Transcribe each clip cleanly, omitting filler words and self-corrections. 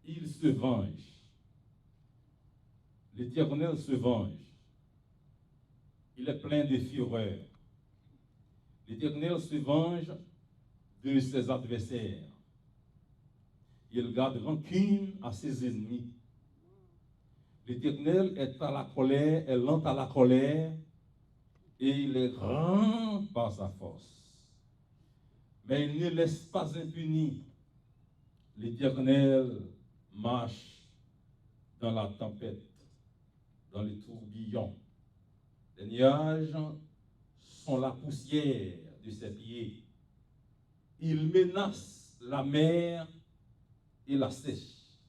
il se venge. L'Éternel se venge. Il est plein de fureur. L'Éternel se venge de ses adversaires. Il garde rancune à ses ennemis. L'Éternel est à la colère, est lent à la colère, et il est grand par sa force. Mais il ne laisse pas impuni. L'Éternel marche dans la tempête, dans les tourbillons. Les nuages sont la poussière de ses pieds. Il menace la mer et la sèche.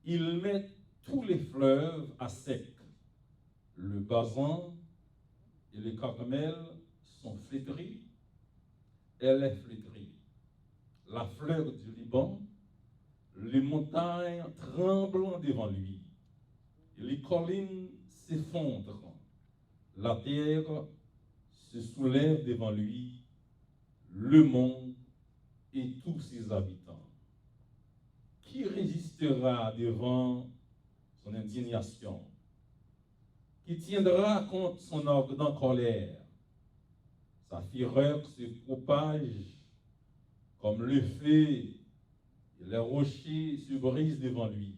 Il met tous les fleuves à sec. Le Bazan et le Carmel sont flétris. Elle est flétrie. La fleur du Liban, les montagnes tremblent devant lui. Et les collines s'effondrent. La terre se soulève devant lui, le monde et tous ses habitants. Qui résistera devant son indignation? Qui tiendra contre son ardent colère? Sa fureur se propage comme le feu, et les rochers se brisent devant lui.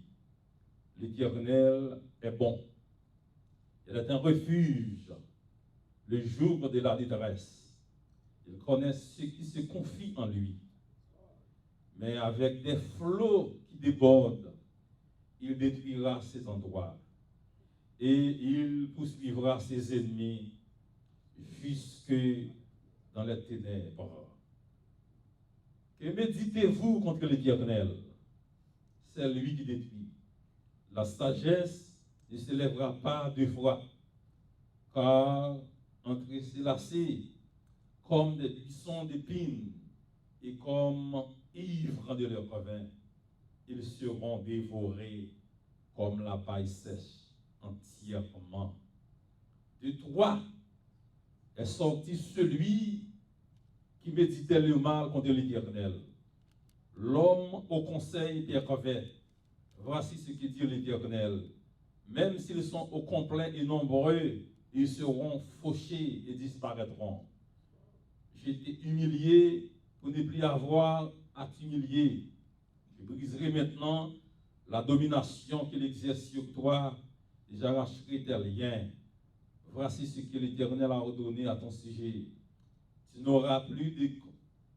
L'Éternel est bon. Il est un refuge le jour de la détresse. Il connaît ceux qui se confient en lui. Mais avec des flots qui débordent, il détruira ces endroits et il poursuivra ses ennemis jusque dans les ténèbres. Et méditez-vous contre l'Éternel. C'est lui qui détruit. La sagesse ne se lèvera pas deux fois, car entrelacés comme des buissons d'épines et comme ivres de leur vin, ils seront dévorés comme la paille sèche entièrement. De toi est sorti celui qui méditait le mal contre l'Éternel. L'homme au conseil pervers. Voici ce que dit l'Éternel. Même s'ils sont au complet et nombreux, ils seront fauchés et disparaîtront. J'ai été humilié pour ne plus avoir à t'humilier. Je briserai maintenant la domination qu'il exerce sur toi et j'arracherai tes liens. Voici ce que l'Éternel a ordonné à ton sujet. Tu n'auras plus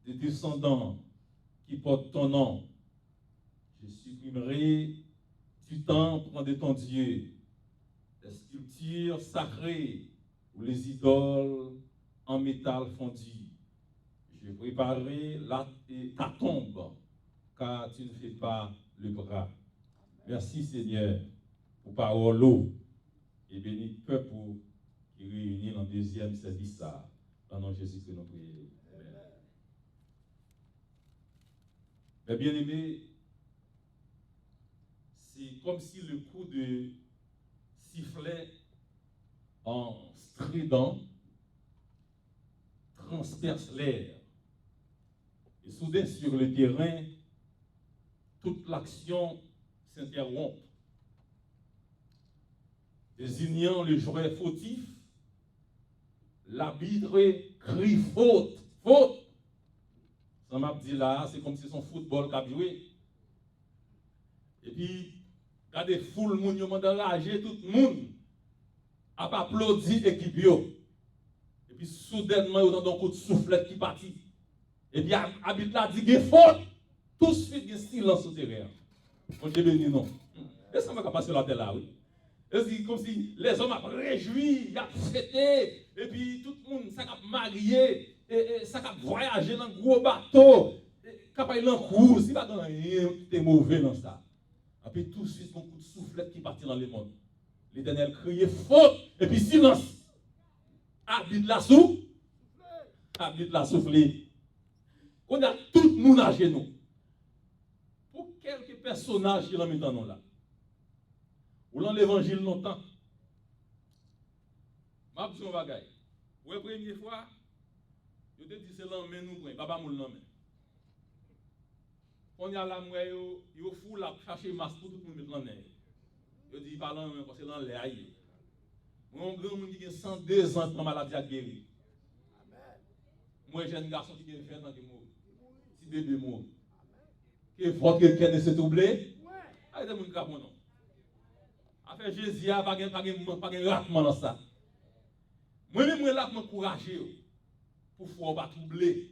de descendants qui portent ton nom. Je supprimerai du temple de ton Dieu les sculptures sacrées ou les idoles en métal fondu. Je préparerai ta tombe, car tu ne fais pas le bras. Merci Seigneur pour parole et bénis le peuple qui réunit dans le deuxième service. Dans le nom de Jésus que nous prions. Mes bien-aimés, c'est comme si le coup de sifflet en strident transperce l'air. Et soudain, sur le terrain, toute l'action s'interrompt, désignant le joueur fautif. L'arbitre crie faute, faute. Ça m'a dit là, c'est comme si son football qu'a joué. Et puis, il y a des foules, moun yo mande enragé, tout le monde a applaudi l'équipe. Et puis, soudainement, il y a un coup de soufflette qui partit. Et puis, l'arbitre là dit qu'il y a faute. Tout de suite, il y a silence au terrain. On dit béni, non. Et ça m'a passé la tête là, oui. C'est comme si les hommes ont réjoui, ils ont fêté, et puis tout le monde s'est marié, et ça a voyagé dans un gros bateau, capable dans le cours, si pas dans rien, tu es mauvais dans ça. Et puis tout de suite, un coup de soufflette qui partit dans le monde. L'Éternel criait faute, et puis silence. Arbitre la souffle, arbitre la soufflé. On a tout le monde à genoux. Pour quelques personnages qui l'ont mis dans nous là. Ou dans l'évangile longtemps. Ma petite bagaille. Ou la première fois, je te dis c'est l'homme nous prenons, papa moule l'homme. On y a la moi yo fou la chercher masque pour tout le monde mettre en nez. Yo dit parlant parce que dans l'air. Mon grand monde qui a 102 ans dans maladie à guérir. Moi jeune garçon qui a 20 ans qui mort. Si bébé mort. Que faut quelqu'un de se doubler. Allez des monde capon non. Affaire Jésus pas gain ratement dans ça. Moi même moi là pour m'encourager pour faut pas troubler.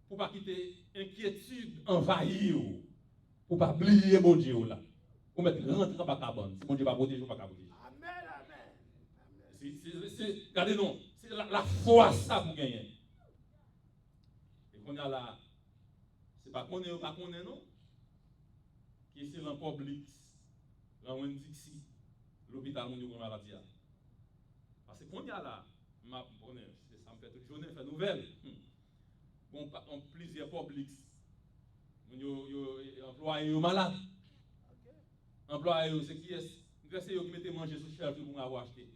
Pour pas quitter inquiétude envahir pour pas oublier mon Dieu là. Pour mettre rentrer dans la cabane. Si mon Dieu va protéger, pas protéger. Amen, amen. Regardez non, c'est la foi ça pour gagner. Et qu'on a là, c'est pas qu'on est ou pas qu'on est non. Qui c'est dans Publix, dans Wendixi, l'hôpital mon Dieu qu'on maladie. Parce que qu'on y a là, ça me fait toute journée faire nouvelle. Bon, en plusieurs Publix, employés malades. Employés, c'est qui est c'est eux qui mettent manger sous chef pour avoir acheté.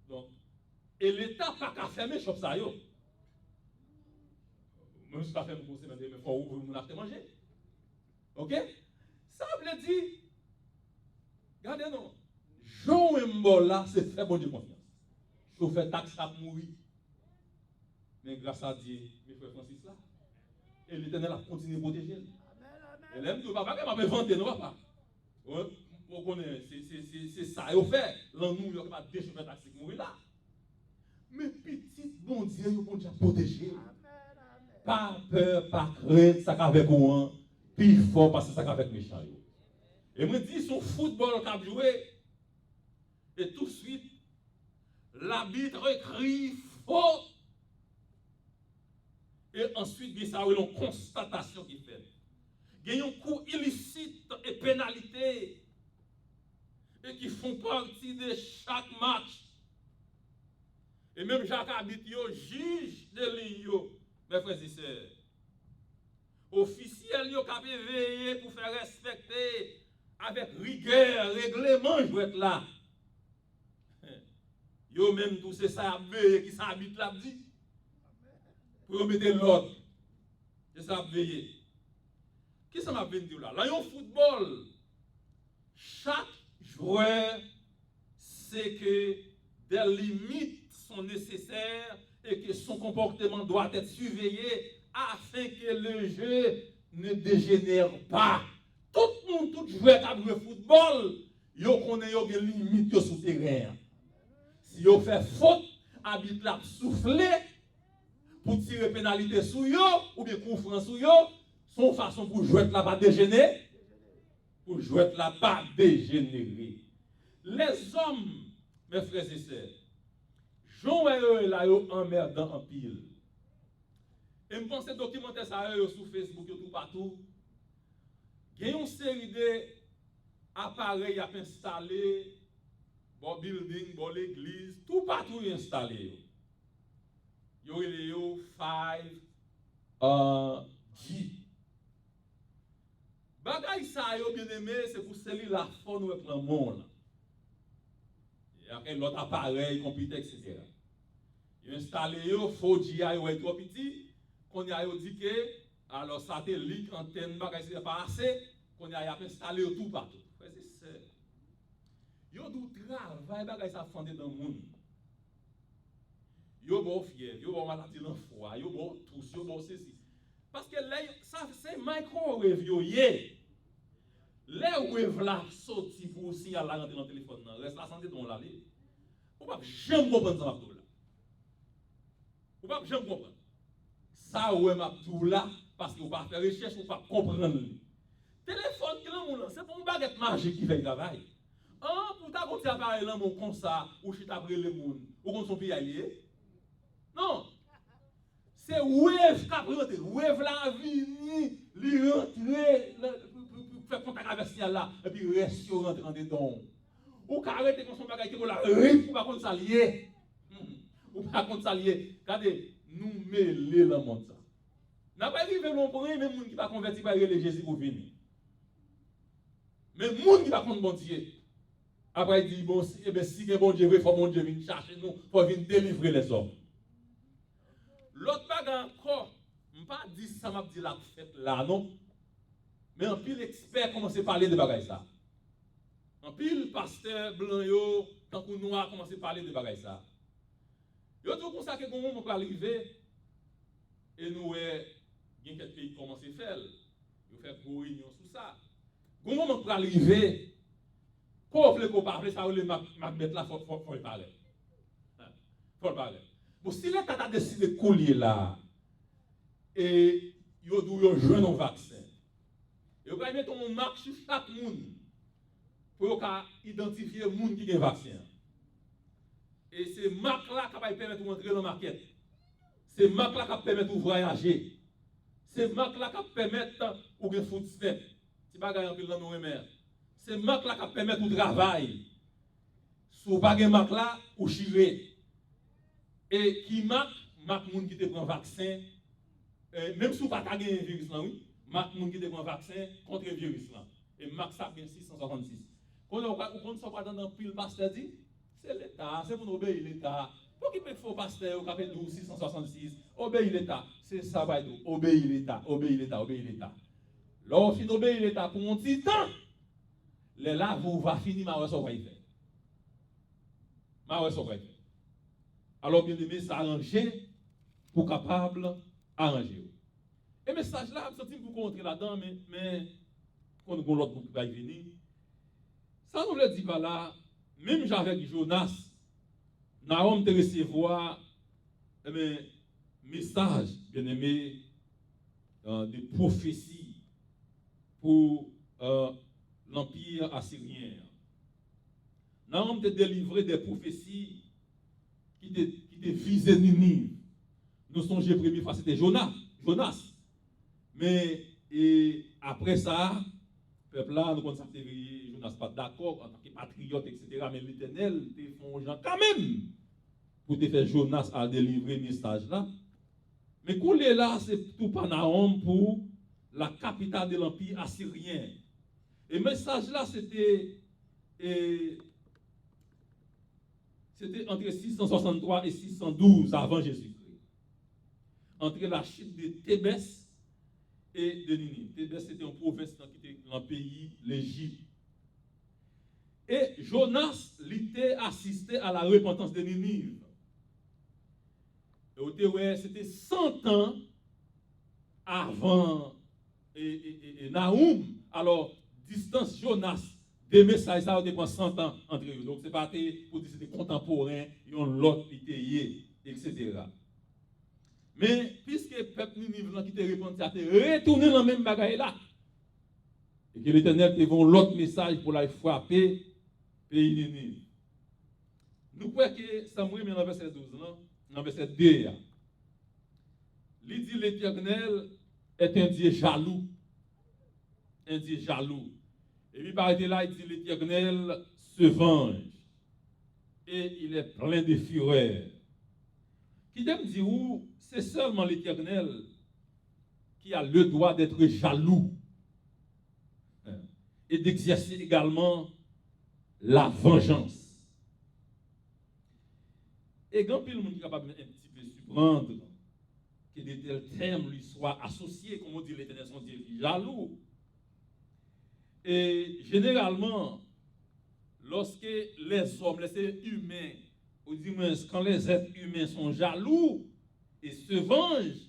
Donc, et l'État n'a pas fermer shop ça yo. Même si pas fait mon conseil, mais il faut ouvrir mon acheter manger. OK? Ça veut dire, regardez non, Jean Mbola, c'est fait bon Dieu confiance. Chauffeur taxe à mourir. Mais grâce à Dieu, mes frères Francis là, et l'Éternel a continué à protéger. Et l'aime tout, papa, m'a inventé, non, papa. On connaît, c'est ça, il fait. Là, nous, il n'y a pas de chauffeurs taxi qui mourir là. Mais petit bon Dieu, il faut déjà protéger. Pas peur, pas crainte, ça avec moi, puis fort parce que ça avec méchant. Et me dit son football qu'a joué, et tout de suite, l'arbitre écrit faux. Et ensuite, il y a une constatation qui fait. Il y a un coup illicite et pénalité et qui font partie de chaque match. Et même Jacques Habit, juge de l'IO, mes frères et sœurs. Officiel, il a veillé pour faire respecter avec rigueur, règlement, je vais être là. Yo même tout c'est ça veiller qui s'habite là dit. Pour mettre l'ordre. C'est ça veiller. Qu'est-ce que ça m'a dire là? Là, il y a un football. Chaque joueur sait que des limites sont nécessaires et que son comportement doit être surveillé afin que le jeu ne dégénère pas. Tout le monde, tout joueur qui a joué football, il connaît des limites sur le terrain. Si il fait faute, habite là souffler pour tirer pénalité sur eux ou bien conférence sur eux, son façon pour jouer là pas dégénérer. Pour jouer là pas dégénérer. Les hommes, mes frères et sœurs, Jean et là emmerdant en pile. Et je pense que documentaire ça sur Facebook et tout partout. Il y a une série d'appareils à installer, bon building, bon l'église, tout partout installé. Il y a les 5G. Bagay ça yo bien aimé, c'est pour sceller la faune ou le monde. Et l'autre appareil, computer, etc. Il installé yo, faut dire yo est trop petit, qu'on y a dit que alors satellite, antenne, bagay c'est pas assez, qu'on y a installé tout partout. Frères et sœurs. Yo du travail bagay ça fondé dans le monde. Yo bon fièvre, yo bon maladie dans foie, yo bon tous, yo bon ceci. Parce que là, ça c'est microwave yo yé. Les wave là sorti pour aussi à la rentrer dans le téléphone, reste la santé dans l'aller. Ou pas jamais comprendre ça là. Ou pas jamais comprendre. Ça ouais m'a tout là parce que ou pas faire recherche ou pas comprendre. Téléphone qui là c'est pour une baguette magique qui fait travail. Ah pour ta continuer à parler là mon comme ça ou chita après le monde ou comme son pays allié. Non. C'est wave qui rentre, wave là vini, li rentrer faire contact avec ciel là et puis reste rentrer en dedans. Ou arrêter comme son bagage qui la rip pas contre s'allier. Ou pas contre s'allier. Regardez, nous mêler dans monde ça. N'a pas arrivé non pour même monde qui va convertir par le Jésus pour venir. Mais monde qui va contre bon Dieu. Après il dit bon eh ben si que bon Dieu veut faut bon Dieu venir chercher nous pour venir délivrer les hommes. L'autre bagage encore, je pas dit ça, m'a dit la fête là, non. Mais en pile expert commence à parler de bagaille ça. En pile pasteur blanc yo, tant que noir commence à parler de bagaille ça. Yo tout comme ça que bon moment pour arriver et nous il y a quelques pays qui commencent à faire. Ils font une réunion sur ça. Bon moment pour arriver, qu'on veut qu'on parle ça ou le mettre là faut le parler. Faut le parler. Bon si l'État a décidé de couler là et yo doit joindre un vaccin. Yo va mettre une marque sur chaque monde pour identifier le monde qui a un vaccin. Et ces marques-là qui va permettre d'entrer dans la market. Ces marques-là qui permettent de voyager. Ces marques-là qui permettent de faire footstep. Si pas gagner dans nos mères. Ces marques-là qui permettent de travailler. Si vous n'avez pas de marque-là, vous chirez. Et qui marque monde qui te prend vaccin. Même si vous n'avez pas de virus là, oui. Marque monde qui te prend vaccin contre le virus là. Et marque ça bien 666. Quand on ne soit pas dans le pile pasteur dit, c'est l'État, c'est pour obéir l'État. Pour qui peut faire pasteur au 12 666, obéir l'État. C'est ça, va être obéir l'État, obéir l'État, obéir l'État. Lorsqu'on fin obéir l'État pour un petit temps, les là, vous va finir, ma ouais, ça va y faire. Ma ouais, ça va y faire. Alors, bien aimé, ça arranger pour capable arranger. Et le message là, je pour contrer là-dedans, mais quand on a l'autre groupe qui va y venir, ça nous le dit pas là, même avec Jonas, Nahum te recevoir un message, bien aimé, de prophétie pour l'Empire assyrien. Nahum te délivré des prophéties qui te visaient Ninive. Nous songeons premier fois, c'était Jonas. Mais après ça, le peuple là, nous connaissons que Jonas pas d'accord en tant que patriote, etc. Mais l'Éternel te font gens quand même pour te faire Jonas à délivrer le message là. Mais couler là, c'est tout Nahum pour la capitale de l'Empire assyrien. Et le message là, c'était entre 663 et 612 avant Jésus-Christ. Entre la chute de Thébès et de Ninive. Thébès c'était une province qui était dans le pays, l'Égypte. Et Jonas l'était assisté à la repentance de Ninive. Et c'était 100 ans avant et Nahum. Alors, distance Jonas, des messages, ça dépend 100 ans entre eux. Donc, ce n'est pas pour dire que c'était contemporain, ils ont l'autre, etc. Mais, puisque le peuple Ninive qui te répond, ça te retourné dans la même bagaille là. Et que l'Éternel te vont l'autre message pour la frapper, pays Ninive. Nous croyons que Samuel, dans le verset 12, non? Dans le verset 2, il dit l'Éternel est un Dieu jaloux. Un Dieu jaloux. Et puis par là, il dit l'Éternel se venge. Et il est plein de fureur. Qui t'aime dire où c'est seulement l'Éternel qui a le droit d'être jaloux. Et d'exercer également la vengeance. Et quand le monde est capable un petit peu surprendre que de tels termes lui soient associés, comme on dit l'Éternel, son Dieu jaloux. Et généralement, lorsque les hommes, les êtres humains, ou du moins quand les êtres humains sont jaloux et se vengent,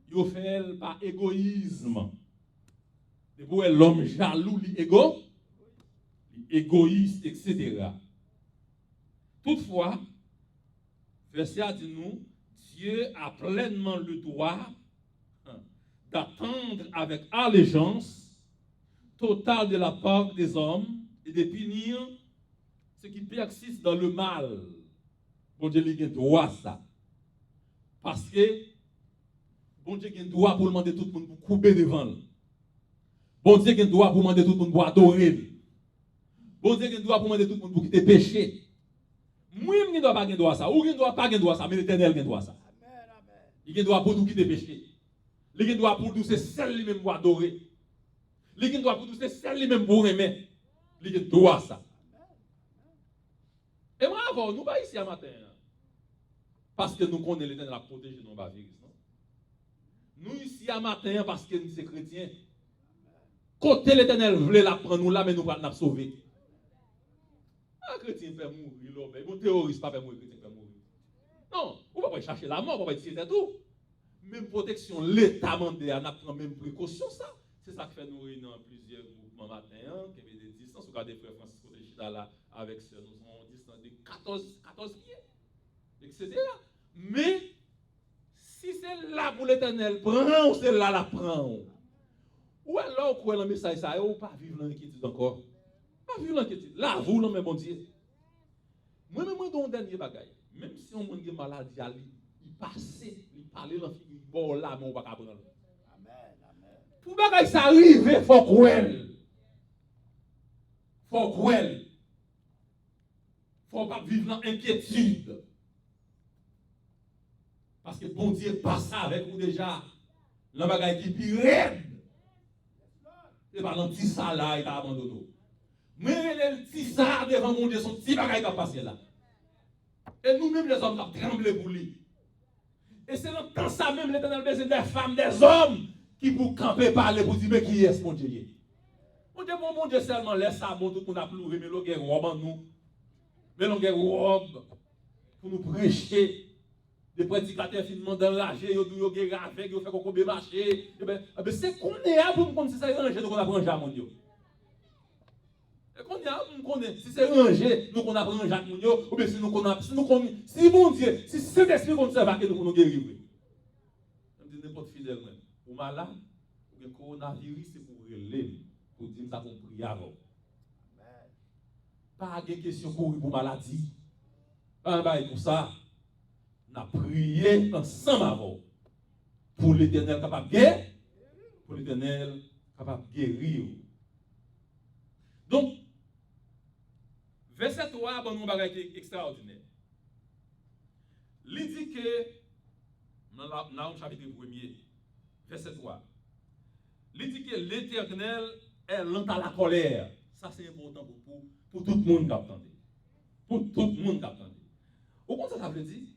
ils le font par égoïsme. Et pour l'homme jaloux, égoïste, etc. Toutefois, verset a dit nous, Dieu a pleinement le droit d'attendre avec allégeance totale de la part des hommes et de punir ceux qui persistent dans le mal. Bon Dieu a le droit ça. Parce que bon Dieu a le droit pour demander tout le monde pour couper devant lui. Bon Dieu a le droit pour demander tout le monde pour adorer. Bon Dieu a le droit pour demander tout le monde pour quitter péché. Moi, je ne dois pas avoir droit ça. Ou je ne dois pas avoir droit ça, mais l'Éternel a droit ça. Il a droit pour nous quitter péché. Il a droit pour nous, c'est celle lui-même pour adorer. Il a droit pour nous, c'est celle lui-même pour aimer. Il a droit ça. Et moi, avant, nous pas ici à matin. Parce que nous connaissons l'Éternel à protéger nos virus. Nous ici à matin parce que nous sommes chrétiens. Côté l'Éternel voulait la prendre nous là, mais nous pas la sauver. Un chrétien peut mourir, mais un terroriste pas peut mourir, chrétien peut mourir. Non, on ne va pas chercher la mort, on va pas dire c'est tout. Même protection, l'État mandé à prendre même précaution ça. C'est ça qui fait nous réunir plusieurs groupements matin, qui avait des distances. Regardez frère Francisco de Chita là avec ça, nous sommes en distance de 14 pieds, etc. Mais si c'est là pour l'Éternel, prend ou c'est là la prend. Ou alors, quoi, le message, ça, ou pas vivre l'inquiétude encore. Pas vivre l'inquiétude. Là, vous, non, mais bon Dieu. Moi-même, moi, dans un dernier bagage, même si on a une maladie, il passe, il parle, il figure, bon, là, mais on va pas prendre. Amen, amen. Pour bagage, ça arrive, il faut croire. Faut croire. Faut pas vivre dans l'inquiétude. Parce que bon Dieu passe avec vous déjà. Le bagage qui est pire. Et par le petit ça là, il a abandonné. Mais le petit ça devant mon Dieu, son petit bagage qui a passé là. Et nous-mêmes, les hommes, qui tremblé pour lui. Et c'est dans ça même, l'Éternel besoin des femmes, des hommes, qui pour camper, parler, pour dire, mais qui est mon Dieu? Mon Dieu seulement laisse ça, bon, tout le monde a pleuré, mais l'on a robe en nous. Mais l'on a robe pour nous prêcher. Des prédicateurs finement d'enrager, ils ont guéri avec, ils ont fait qu'on peut marcher. C'est qu'on est là pour nous connaître, c'est ça, ranger, nous qu'on apprend à mon Dieu. Et qu'on est là pour nous connaître, si c'est ranger, nous qu'on apprend à mon Dieu, ou bien si nous connaissons, si bon Dieu, si cet esprit qu'on observe, que nous qu'on guérir. Je dis n'importe fidèle, ou malade, ou bien coronavirus, c'est pour relever, pour dire que nous avons prié avant. Pas de question pour maladie. Pas pour ça. On a prié ensemble avant pour l'Éternel capable de guérir, pour l'Éternel capable de guérir. Donc, verset 3, bon, nous avons extraordinaire. Il dit que, dans le chapitre 1er, verset 3, il dit que l'Éternel est lent à la colère. Ça, c'est important pour tout le monde qui attend. Pour tout le monde qui attend. Au contraire, ça veut dire,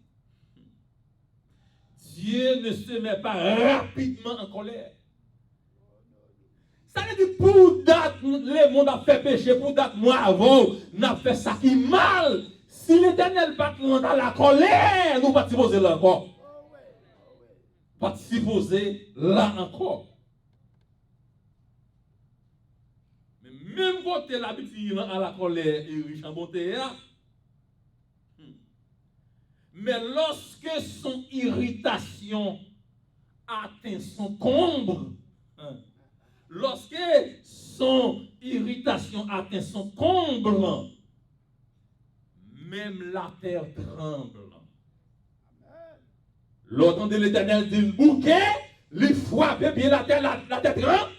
Dieu ne se met pas rapidement en colère. Ça veut dire pour date, le monde a fait péché, pour date, moi avant, n'a fait ça qui mal. Si l'Éternel pas dans la colère, nous pas supposer là encore. Pas supposer là encore. Mais même côté l'habitude à la colère et riche en bonté, mais lorsque son irritation atteint son comble, lorsque son irritation atteint son comble, même la terre tremble. L'autant de l'Éternel dit le bouquet, les frappe bien la terre tremble.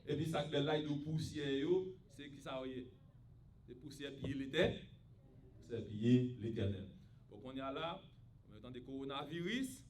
Et puis ça que là, il y a poussière, c'est qui ça y est? C'est poussière pied l'Éternel. C'est pied l'Éternel. Donc on est là, on est dans des coronavirus.